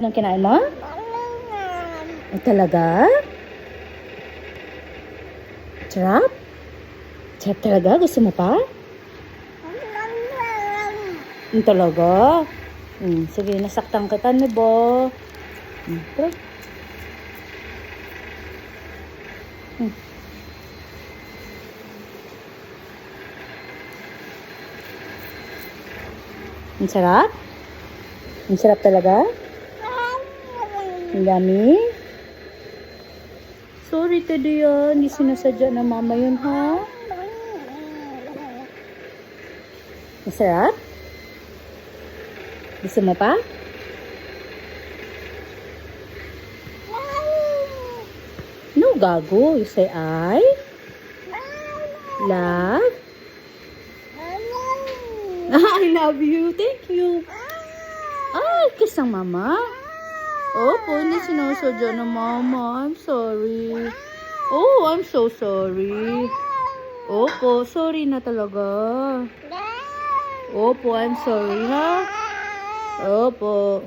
Anong kinain mo? Ay, talaga? Sarap? Sarap talaga? Gusto mo pa? Talaga? Sige, nasaktan kita ni Bo. Tara. Ang sarap? Ang sarap talaga? Ang yummy? Sorry, Teddy, hindi sinasadya na mama yun, ha? Masarap? Gusto mo pa? No, gago. You say I? Love? I love you. Thank you. Ay, kiss ang mama. Opo, hindi sinasadya na mama. I'm sorry. Oh, I'm so sorry. Opo, sorry na talaga. Opo, I'm sorry, ha? Opo.